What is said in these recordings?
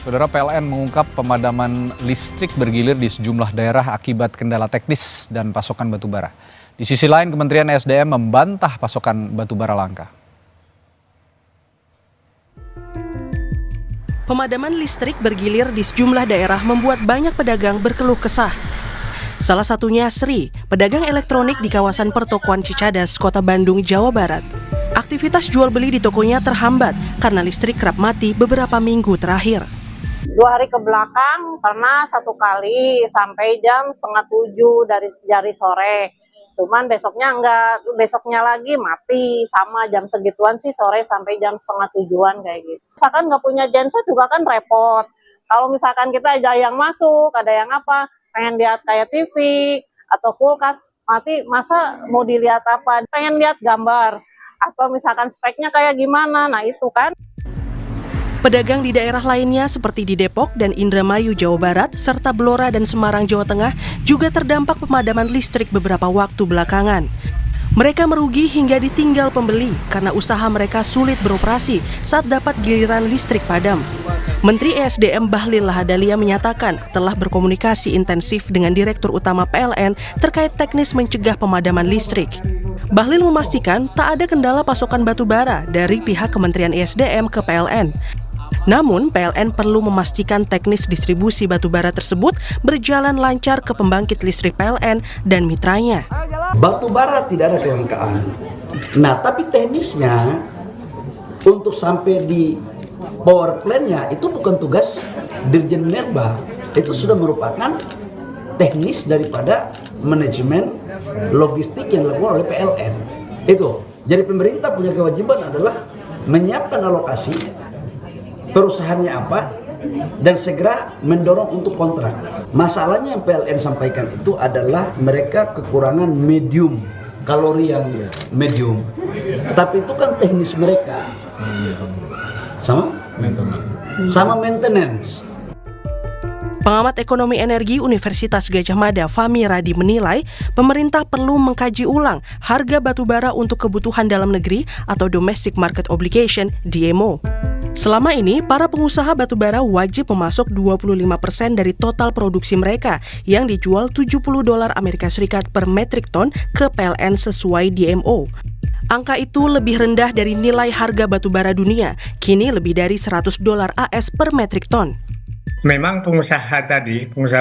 Saudara, PLN mengungkap pemadaman listrik bergilir di sejumlah daerah akibat kendala teknis dan pasokan batubara. Di sisi lain, Kementerian SDM membantah pasokan batubara langka. Pemadaman listrik bergilir di sejumlah daerah membuat banyak pedagang berkeluh kesah. Salah satunya Sri, pedagang elektronik di kawasan pertokoan Cicadas, Kota Bandung, Jawa Barat. Aktivitas jual beli di tokonya terhambat karena listrik kerap mati beberapa minggu terakhir. 2 hari ke belakang pernah 1 kali sampai jam 6:30 dari sore. Cuman besoknya enggak, besoknya lagi mati sama jam segituan sih, sore sampai jam 6:30-an kayak gitu. Misalkan nggak punya genset juga kan repot. Kalau misalkan kita ada yang masuk, ada yang apa, pengen lihat kayak TV atau kulkas, mati masa mau dilihat apa? Pengen lihat gambar atau misalkan speknya kayak gimana, nah itu kan. Pedagang di daerah lainnya seperti di Depok dan Indramayu, Jawa Barat, serta Blora dan Semarang, Jawa Tengah juga terdampak pemadaman listrik beberapa waktu belakangan. Mereka merugi hingga ditinggal pembeli karena usaha mereka sulit beroperasi saat dapat giliran listrik padam. Menteri ESDM Bahlil Lahadalia menyatakan telah berkomunikasi intensif dengan Direktur Utama PLN terkait teknis mencegah pemadaman listrik. Bahlil memastikan tak ada kendala pasokan batubara dari pihak Kementerian ESDM ke PLN. Namun, PLN perlu memastikan teknis distribusi batubara tersebut berjalan lancar ke pembangkit listrik PLN dan mitranya. Batubara tidak ada kelangkaan. Nah, tapi teknisnya untuk sampai di power plant-nya itu bukan tugas Dirjen Minerba. Itu sudah merupakan teknis daripada manajemen logistik yang dilakukan oleh PLN. Itu. Jadi pemerintah punya kewajiban adalah menyiapkan alokasi perusahaannya apa dan segera mendorong untuk kontrak. Masalahnya yang PLN sampaikan itu adalah mereka kekurangan medium, kalori yang medium. Tapi itu kan teknis mereka. Sama maintenance. Pengamat ekonomi energi Universitas Gadjah Mada Fahmi Radi menilai pemerintah perlu mengkaji ulang harga batubara untuk kebutuhan dalam negeri atau Domestic Market Obligation (DMO). Selama ini, para pengusaha batubara wajib memasok 25% dari total produksi mereka yang dijual $70 Amerika Serikat per metrik ton ke PLN sesuai DMO. Angka itu lebih rendah dari nilai harga batubara dunia, kini lebih dari $100 AS per metrik ton. Memang pengusaha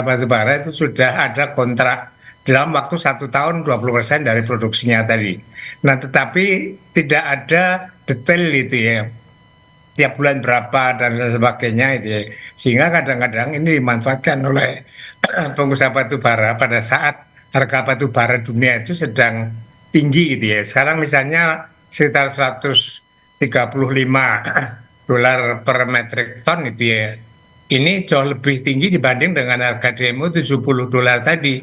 batubara itu sudah ada kontrak dalam waktu 1 tahun 20% dari produksinya tadi. Nah, tetapi tidak ada detail itu ya, tiap bulan berapa dan sebagainya itu ya. Sehingga kadang-kadang ini dimanfaatkan oleh pengusaha batubara pada saat harga batubara dunia itu sedang tinggi gitu ya. Sekarang misalnya sekitar $135 per metrik ton itu ya. Ini jauh lebih tinggi dibanding dengan harga DMO $70 tadi.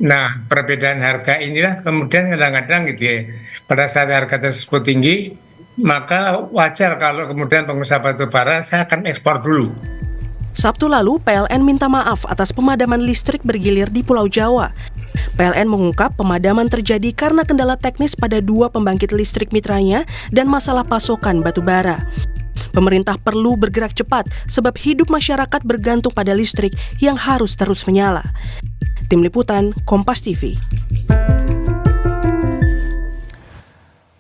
Nah, perbedaan harga inilah kemudian kadang-kadang gitu ya, pada saat harga tersebut tinggi, maka wajar kalau kemudian pengusaha batubara saya akan ekspor dulu. Sabtu lalu, PLN minta maaf atas pemadaman listrik bergilir di Pulau Jawa. PLN mengungkap pemadaman terjadi karena kendala teknis pada 2 pembangkit listrik mitranya dan masalah pasokan batubara. Pemerintah perlu bergerak cepat sebab hidup masyarakat bergantung pada listrik yang harus terus menyala. Tim Liputan, Kompas TV.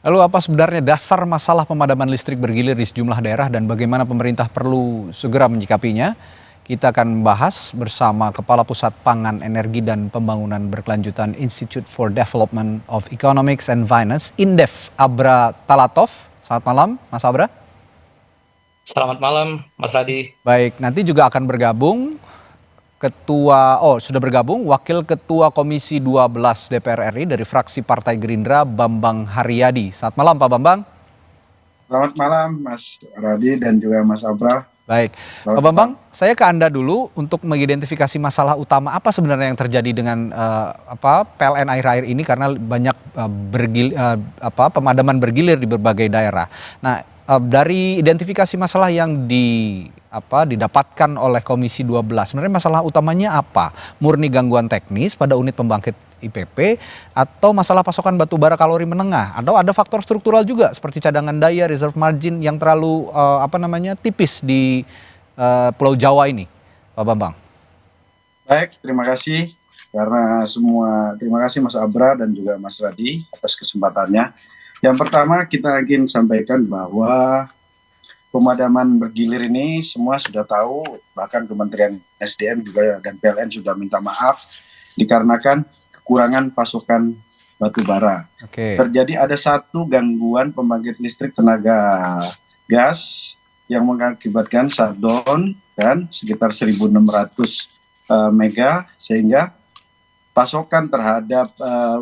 Lalu apa sebenarnya dasar masalah pemadaman listrik bergilir di sejumlah daerah dan bagaimana pemerintah perlu segera menyikapinya? Kita akan membahas bersama Kepala Pusat Pangan, Energi dan Pembangunan Berkelanjutan Institute for Development of Economics and Finance, INDEF, Abra Talatov. Selamat malam, Mas Abra. Selamat malam, Mas Radi. Baik, nanti juga akan bergabung sudah bergabung Wakil Ketua Komisi 12 DPR RI dari fraksi Partai Gerindra, Bambang Haryadi. Selamat malam, Pak Bambang. Selamat malam, Mas Radi dan juga Mas Abra. Baik, Pak Bambang, saya ke Anda dulu untuk mengidentifikasi masalah utama apa sebenarnya yang terjadi dengan PLN akhir-akhir ini karena banyak pemadaman bergilir di berbagai daerah. Nah, dari identifikasi masalah yang didapatkan oleh Komisi 12, sebenarnya masalah utamanya apa? Murni gangguan teknis pada unit pembangkit IPP atau masalah pasokan batubara kalori menengah? Atau ada faktor struktural juga seperti cadangan daya, reserve margin yang terlalu tipis di Pulau Jawa ini, Pak Bambang? Baik, terima kasih terima kasih Mas Abra dan juga Mas Radi atas kesempatannya. Yang pertama kita ingin sampaikan bahwa pemadaman bergilir ini semua sudah tahu, bahkan Kementerian SDM juga dan PLN sudah minta maaf dikarenakan kekurangan pasokan batu bara. Oke. Terjadi ada satu gangguan pembangkit listrik tenaga gas yang mengakibatkan shutdown kan sekitar 1.600 mega, sehingga pasokan terhadap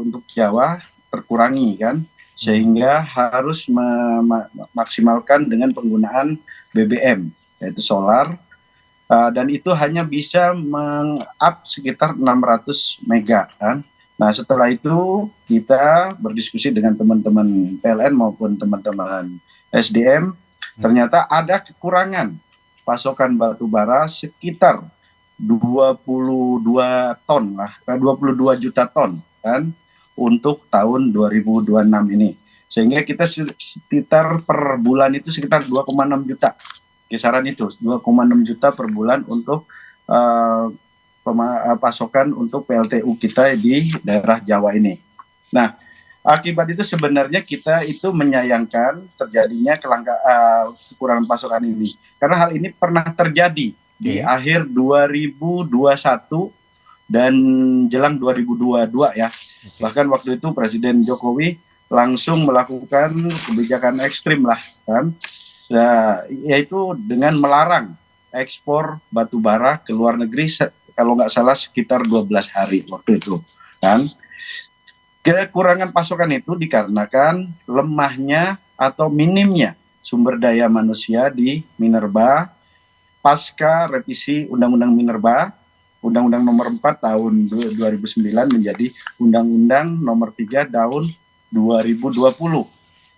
untuk Jawa terkurangi kan, sehingga harus memaksimalkan dengan penggunaan BBM yaitu solar, dan itu hanya bisa meng-up sekitar 600 mega kan. Nah setelah itu kita berdiskusi dengan teman-teman PLN maupun teman-teman SDM, ternyata ada kekurangan pasokan batu bara sekitar 22 ton lah, 22 juta ton kan untuk tahun 2026 ini. Sehingga kita sekitar per bulan itu sekitar 2,6 juta. Kisaran itu 2,6 juta per bulan untuk pasokan untuk PLTU kita di daerah Jawa ini. Nah, akibat itu sebenarnya kita itu menyayangkan terjadinya kekurangan pasokan ini. Karena hal ini pernah terjadi di akhir 2021 dan jelang 2022 ya. Bahkan waktu itu Presiden Jokowi langsung melakukan kebijakan ekstrim lah kan. Nah, yaitu dengan melarang ekspor batu bara ke luar negeri kalau nggak salah sekitar 12 hari waktu itu kan. Kekurangan pasokan itu dikarenakan lemahnya atau minimnya sumber daya manusia di Minerba pasca revisi Undang-Undang Minerba, Undang-Undang Nomor 4 Tahun 2009 menjadi Undang-Undang Nomor 3 Tahun 2020.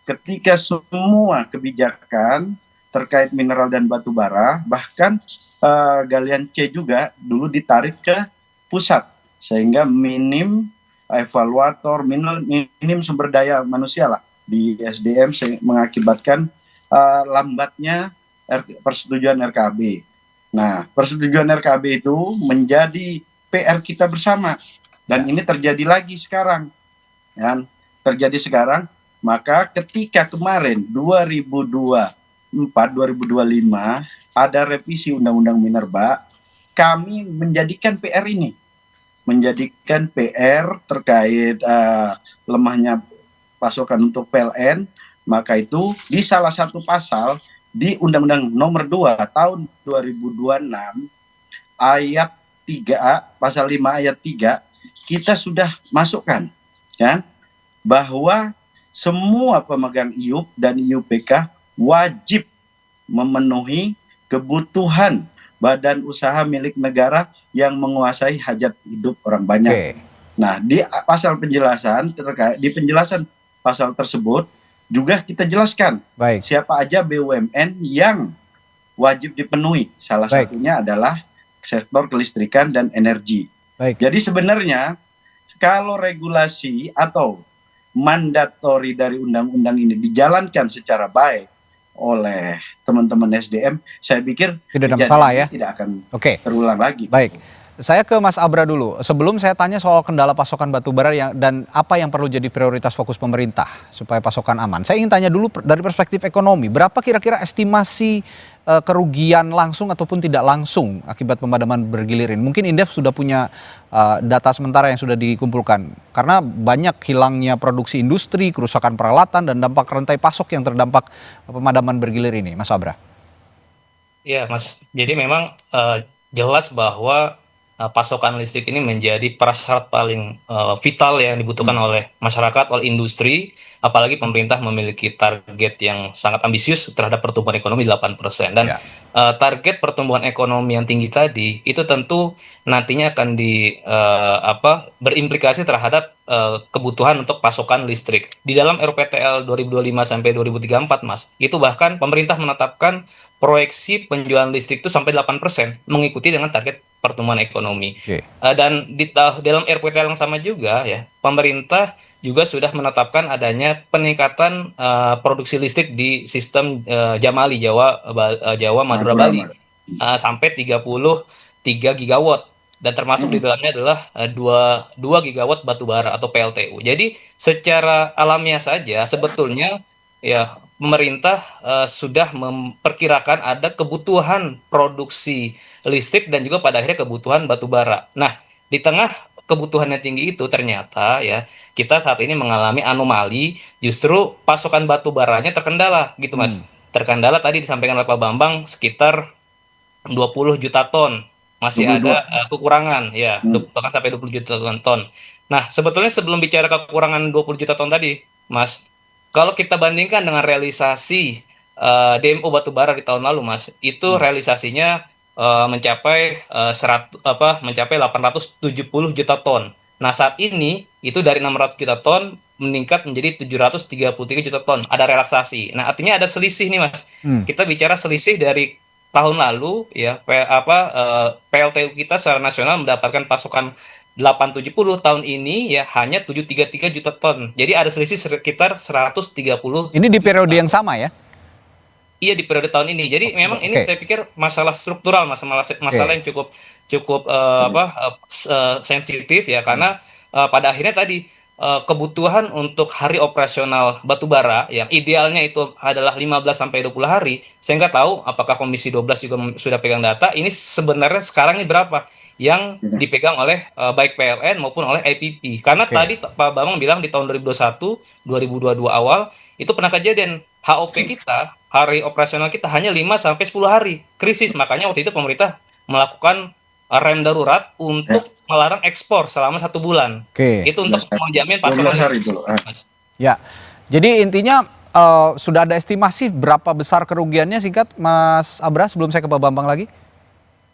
Ketika semua kebijakan terkait mineral dan batu bara, bahkan galian C juga dulu ditarik ke pusat, sehingga minim evaluator, minim sumber daya manusia lah di SDM, mengakibatkan lambatnya persetujuan RKB. Nah, persetujuan RKB itu menjadi PR kita bersama, dan ini terjadi lagi sekarang, kan? Terjadi sekarang. Maka ketika kemarin 2024-2025 ada revisi Undang-Undang Minerba, kami menjadikan PR ini, menjadikan PR terkait lemahnya pasokan untuk PLN, maka itu di salah satu pasal di Undang-Undang Nomor 2 Tahun 2026 ayat 3, pasal 5 ayat 3, kita sudah masukkan kan bahwa semua pemegang IUP dan IUPK wajib memenuhi kebutuhan badan usaha milik negara yang menguasai hajat hidup orang banyak. Nah, di pasal penjelasan di penjelasan pasal tersebut juga kita jelaskan siapa aja BUMN yang wajib dipenuhi. Salah satunya adalah sektor kelistrikan dan energi. Jadi sebenarnya kalau regulasi atau mandatori dari undang-undang ini dijalankan secara baik oleh teman-teman SDM, saya pikir tidak ada masalah ya, tidak akan terulang lagi. Baik. Saya ke Mas Abra dulu. Sebelum saya tanya soal kendala pasokan batu bara dan apa yang perlu jadi prioritas fokus pemerintah supaya pasokan aman, saya ingin tanya dulu dari perspektif ekonomi. Berapa kira-kira estimasi kerugian langsung ataupun tidak langsung akibat pemadaman bergilir ini? Mungkin Indef sudah punya data sementara yang sudah dikumpulkan. Karena banyak hilangnya produksi industri, kerusakan peralatan, dan dampak rantai pasok yang terdampak pemadaman bergilir ini, Mas Abra. Iya, Mas. Jadi memang jelas bahwa pasokan listrik ini menjadi prasyarat paling vital yang dibutuhkan oleh masyarakat, oleh industri, apalagi pemerintah memiliki target yang sangat ambisius terhadap pertumbuhan ekonomi 8%. Dan target pertumbuhan ekonomi yang tinggi tadi itu tentu nantinya akan berimplikasi terhadap kebutuhan untuk pasokan listrik. Di dalam RPTL 2025 sampai 2034, Mas, itu bahkan pemerintah menetapkan proyeksi penjualan listrik itu sampai 8% mengikuti dengan target pertumbuhan ekonomi. Dan di dalam RPTL yang sama juga ya, pemerintah juga sudah menetapkan adanya peningkatan produksi listrik di sistem Jamali Jawa Madura Bali. sampai 33 gigawatt. Dan termasuk di dalamnya adalah 2 gigawatt batu bara atau PLTU. Jadi secara alamiah saja sebetulnya ya pemerintah sudah memperkirakan ada kebutuhan produksi listrik dan juga pada akhirnya kebutuhan batu bara. Nah, di tengah kebutuhan yang tinggi itu ternyata ya kita saat ini mengalami anomali, justru pasokan batu baranya terkendala gitu Mas. Terkendala tadi disampaikan oleh Pak Bambang sekitar 20 juta ton. Masih 22. ada kekurangan ya, bahkan sampai 20 juta ton. Nah, sebetulnya sebelum bicara kekurangan 20 juta ton tadi, Mas, kalau kita bandingkan dengan realisasi DMO batubara di tahun lalu, Mas, itu realisasinya mencapai 870 juta ton. Nah, saat ini itu dari 600 juta ton meningkat menjadi 733 juta ton. Ada relaksasi. Nah, artinya ada selisih nih, Mas. Kita bicara selisih dari tahun lalu ya PLTU kita secara nasional mendapatkan pasokan 870, tahun ini ya hanya 733 juta ton. Jadi ada selisih sekitar 130. Ini di periode yang sama ya? Iya, di periode tahun ini. Jadi memang ini saya pikir masalah struktural, masalah yang cukup sensitif ya, karena pada akhirnya tadi kebutuhan untuk hari operasional batubara yang idealnya itu adalah 15 sampai 20 hari. Saya nggak tahu apakah Komisi 12 juga sudah pegang data. Ini sebenarnya sekarang ini berapa yang dipegang oleh baik PLN maupun oleh IPP. Karena tadi Pak Bambang bilang di tahun 2021, 2022 awal itu pernah kejadian HOP kita, hari operasional kita hanya 5 sampai 10 hari. Krisis, makanya waktu itu pemerintah melakukan rem darurat untuk melarang ekspor selama 1 bulan. Itu untuk menjamin pasokan. Ya, jadi intinya sudah ada estimasi berapa besar kerugiannya, singkat Mas Abra, sebelum saya ke Pak Bambang lagi?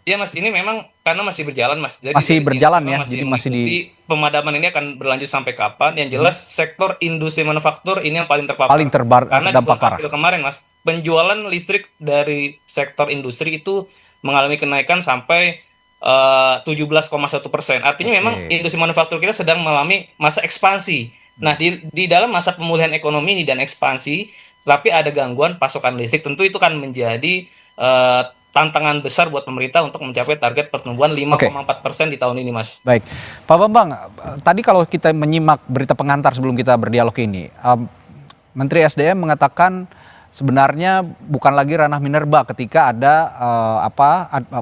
Ya Mas, ini memang karena masih berjalan Mas. Jadi masih berjalan ya, jadi masih di pemadaman ini akan berlanjut sampai kapan? Yang jelas sektor industri manufaktur ini yang paling terpapar. Karena dampak parah. Kemarin Mas, penjualan listrik dari sektor industri itu mengalami kenaikan sampai 17,1%. Artinya memang industri manufaktur kita sedang mengalami masa ekspansi. Nah, di dalam masa pemulihan ekonomi ini dan ekspansi, tapi ada gangguan pasokan listrik, tentu itu kan menjadi tantangan besar buat pemerintah untuk mencapai target pertumbuhan 5,4% di tahun ini, Mas. Baik, Pak Bambang, tadi kalau kita menyimak berita pengantar sebelum kita berdialog ini, Menteri SDM mengatakan sebenarnya bukan lagi ranah minerba ketika ada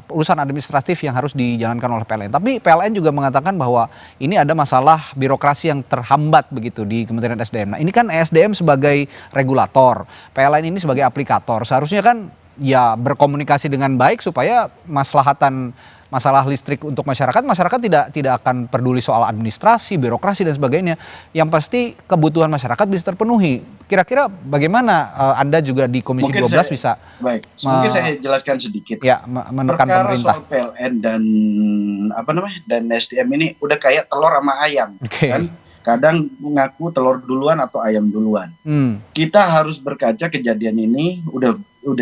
urusan administratif yang harus dijalankan oleh PLN. Tapi PLN juga mengatakan bahwa ini ada masalah birokrasi yang terhambat begitu di Kementerian SDM. Nah, ini kan SDM sebagai regulator, PLN ini sebagai aplikator. Seharusnya kan ya berkomunikasi dengan baik supaya masalah listrik untuk masyarakat tidak akan peduli soal administrasi, birokrasi dan sebagainya. Yang pasti kebutuhan masyarakat bisa terpenuhi. Kira-kira bagaimana Anda juga di Komisi 12 bisa mungkin saya jelaskan sedikit. Ya, menekan perkara pemerintah. Soal PLN dan SDM ini udah kayak telur sama ayam, kan? Kadang mengaku telur duluan atau ayam duluan. Kita harus berkaca kejadian ini udah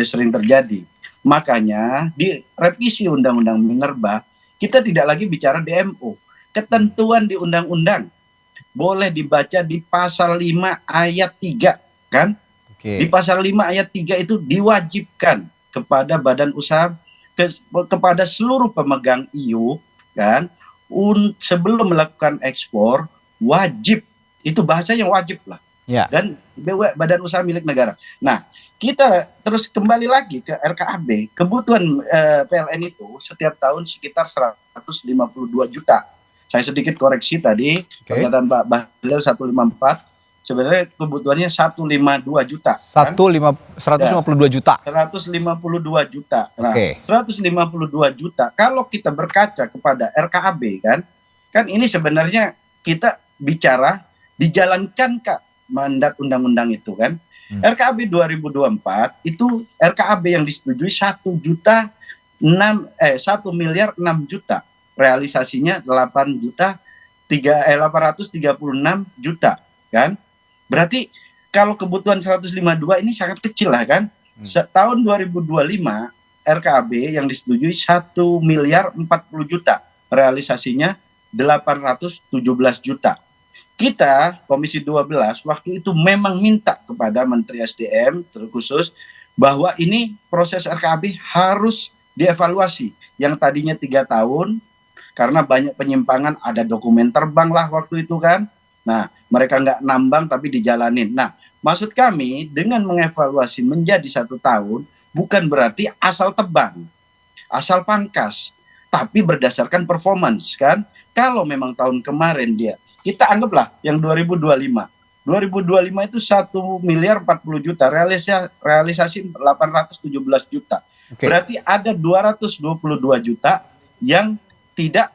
sering terjadi. Makanya di revisi Undang-Undang Minerba kita tidak lagi bicara DMO. Ketentuan di undang-undang boleh dibaca di pasal 5 ayat 3 kan? Di pasal 5 ayat 3 itu diwajibkan kepada badan usaha kepada seluruh pemegang IU kan sebelum melakukan ekspor wajib, itu bahasanya wajib lah. Dan badan usaha milik negara. Nah, kita terus kembali lagi ke RKAB, kebutuhan PLN itu setiap tahun sekitar 152 juta. Saya sedikit koreksi tadi, pernyataan Pak Bahlil 154, sebenarnya kebutuhannya 152 juta. 152 juta. 152 juta. Nah, 152 juta. Kalau kita berkaca kepada RKAB kan ini sebenarnya kita bicara dijalankan mandat undang-undang itu kan. RKAB 2024 itu RKAB yang disetujui 1 miliar 6 juta. Realisasinya 836 juta kan. Berarti kalau kebutuhan 152 ini sangat kecil lah kan. Tahun 2025 RKAB yang disetujui 1 miliar 40 juta. Realisasinya 817 juta. Kita Komisi 12 waktu itu memang minta kepada Menteri SDM terkhusus bahwa ini proses RKAB harus dievaluasi. Yang tadinya 3 tahun, karena banyak penyimpangan, ada dokumen terbang lah waktu itu kan. Nah, mereka nggak nambang tapi dijalanin. Nah, maksud kami dengan mengevaluasi menjadi 1 tahun, bukan berarti asal tebang, asal pangkas, tapi berdasarkan performance kan. Kalau memang tahun kemarin kita anggaplah yang 2025 itu 1.040 juta, realisasi 817 juta. Berarti ada 222 juta yang tidak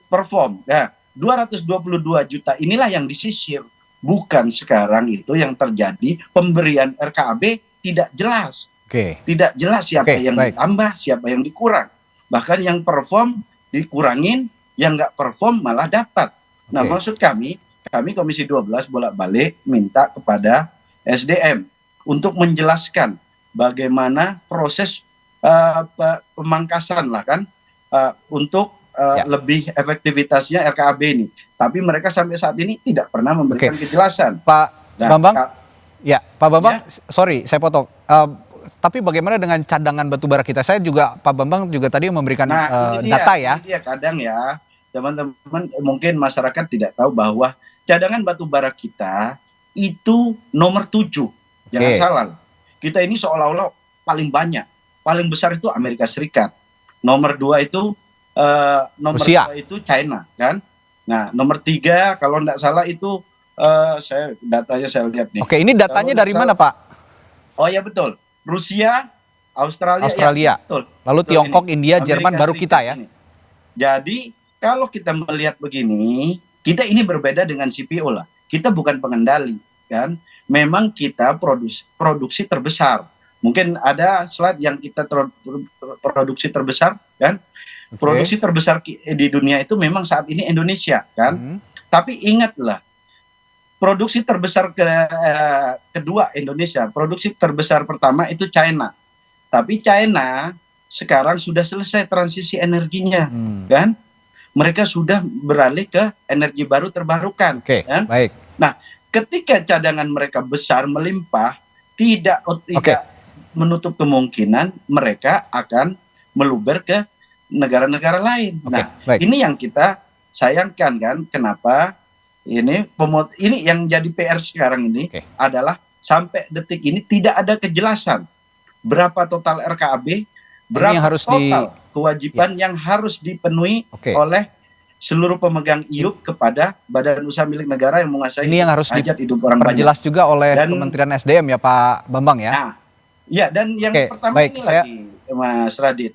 perform. Nah, 222 juta inilah yang disisir. Bukan sekarang itu yang terjadi pemberian RKAB tidak jelas. Tidak jelas siapa yang ditambah, siapa yang dikurang. Bahkan yang perform dikurangin, yang nggak perform malah dapat. Nah, maksud kami Komisi 12 bolak-balik minta kepada SDM untuk menjelaskan bagaimana proses pemangkasan lah kan, untuk lebih efektivitasnya RKAB ini. Tapi mereka sampai saat ini tidak pernah memberikan kejelasan. Pak Bambang, Pak Bambang, sorry saya potong. Tapi bagaimana dengan cadangan batubara kita? Saya juga, Pak Bambang juga tadi memberikan data ya. Ini dia kadang ya, teman-teman, mungkin masyarakat tidak tahu bahwa cadangan batubara kita itu nomor 7. Jangan salah. Kita ini seolah-olah paling banyak. Paling besar itu Amerika Serikat. Nomor 2 itu China kan. Nah, nomor 3 kalau tidak salah itu datanya saya lihat nih. Ini datanya dari mana, Pak? Oh ya betul. Rusia, Australia. Ya, betul. Lalu Tiongkok, India, Amerika Jerman, baru kita ya. Ini. Jadi kalau kita melihat begini, kita ini berbeda dengan CPO lah. Kita bukan pengendali kan. Memang kita produksi terbesar. Mungkin ada slide yang kita produksi terbesar kan. Produksi terbesar di dunia itu memang saat ini Indonesia kan. Tapi ingatlah, produksi terbesar kedua Indonesia, produksi terbesar pertama itu China. Tapi China sekarang sudah selesai transisi energinya, kan? Mereka sudah beralih ke energi baru terbarukan, kan? Baik. Nah, ketika cadangan mereka besar melimpah, tidak menutup kemungkinan mereka akan meluber ke negara-negara lain. Ini yang kita sayangkan kan? Kenapa? Ini yang jadi PR sekarang ini adalah sampai detik ini tidak ada kejelasan berapa total RKAB, berapa yang harus total kewajiban yang harus dipenuhi oleh seluruh pemegang IUP kepada badan usaha milik negara yang menguasai ini yang harus hajat hidup orang banyak. Jelas juga oleh Kementerian SDM ya Pak Bambang ya. Nah, ya dan yang pertama ini lagi Mas Radit.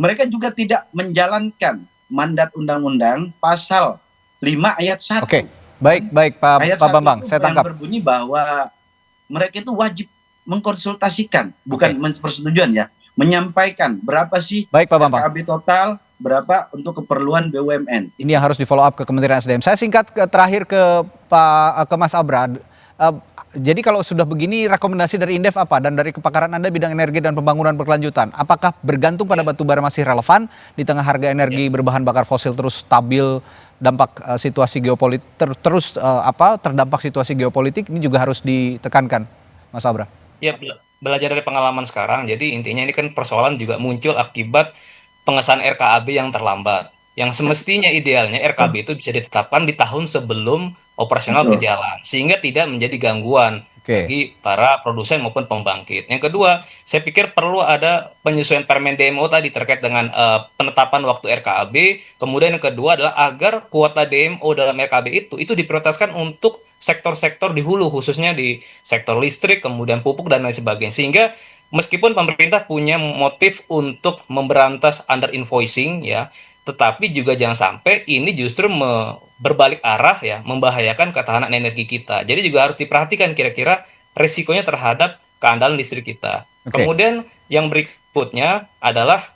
Mereka juga tidak menjalankan mandat undang-undang pasal 5 ayat 1. Baik Pak Bambang, saya tangkap. Yang berbunyi bahwa mereka itu wajib mengkonsultasikan, bukan persetujuan ya, menyampaikan berapa sih RKAB total, berapa untuk keperluan BUMN. Ini yang harus di follow up ke Kementerian SDM. Saya singkat terakhir ke Mas Abra. Jadi kalau sudah begini, rekomendasi dari Indef apa? Dan dari kepakaran Anda bidang energi dan pembangunan berkelanjutan, apakah bergantung pada batubara masih relevan di tengah harga energi berbahan bakar fosil terus stabil, dampak situasi geopolitik terdampak situasi geopolitik ini juga harus ditekankan, Mas Abra? Ya, belajar dari pengalaman sekarang. Jadi intinya ini kan persoalan juga muncul akibat pengesahan RKAB yang terlambat. Yang semestinya idealnya RKAB itu bisa ditetapkan di tahun sebelum operasional berjalan, sehingga tidak menjadi gangguan bagi para produsen maupun pembangkit. Yang kedua, saya pikir perlu ada penyesuaian Permen DMO tadi terkait dengan penetapan waktu RKAB. Kemudian yang kedua adalah agar kuota DMO dalam RKAB itu diprioritaskan untuk sektor-sektor di hulu, khususnya di sektor listrik, kemudian pupuk dan lain sebagainya. Sehingga meskipun pemerintah punya motif untuk memberantas under invoicing ya, tetapi juga jangan sampai ini justru berbalik arah ya, membahayakan ketahanan energi kita. Jadi juga harus diperhatikan kira-kira resikonya terhadap keandalan listrik kita. Kemudian yang berikutnya adalah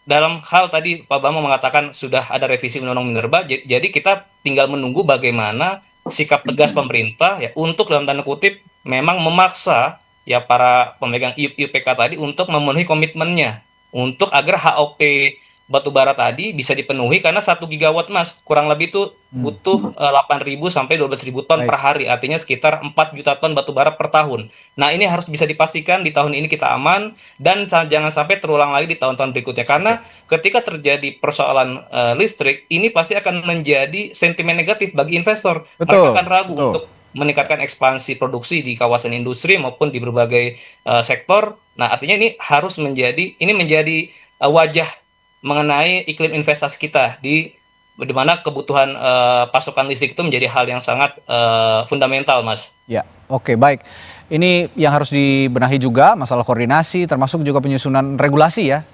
dalam hal tadi Pak Bambang mengatakan sudah ada revisi Undang-Undang Minerba, jadi kita tinggal menunggu bagaimana sikap tegas pemerintah ya untuk dalam tanda kutip memang memaksa ya para pemegang IUPK tadi untuk memenuhi komitmennya untuk agar HOP batu bara tadi bisa dipenuhi karena 1 gigawatt Mas, kurang lebih itu butuh 8.000 sampai 12.000 ton Baik. per hari, artinya sekitar 4 juta ton batu bara per tahun. Nah, ini harus bisa dipastikan di tahun ini kita aman dan jangan sampai terulang lagi di tahun-tahun berikutnya. Karena ketika terjadi persoalan listrik, ini pasti akan menjadi sentimen negatif bagi investor. Betul, Mereka akan ragu betul. untuk meningkatkan ekspansi produksi di kawasan industri maupun di berbagai sektor. Nah, artinya ini harus menjadi wajah mengenai iklim investasi kita di mana kebutuhan pasokan listrik itu menjadi hal yang sangat fundamental, Mas. Ya, oke, baik. Ini yang harus dibenahi juga masalah koordinasi termasuk juga penyusunan regulasi ya.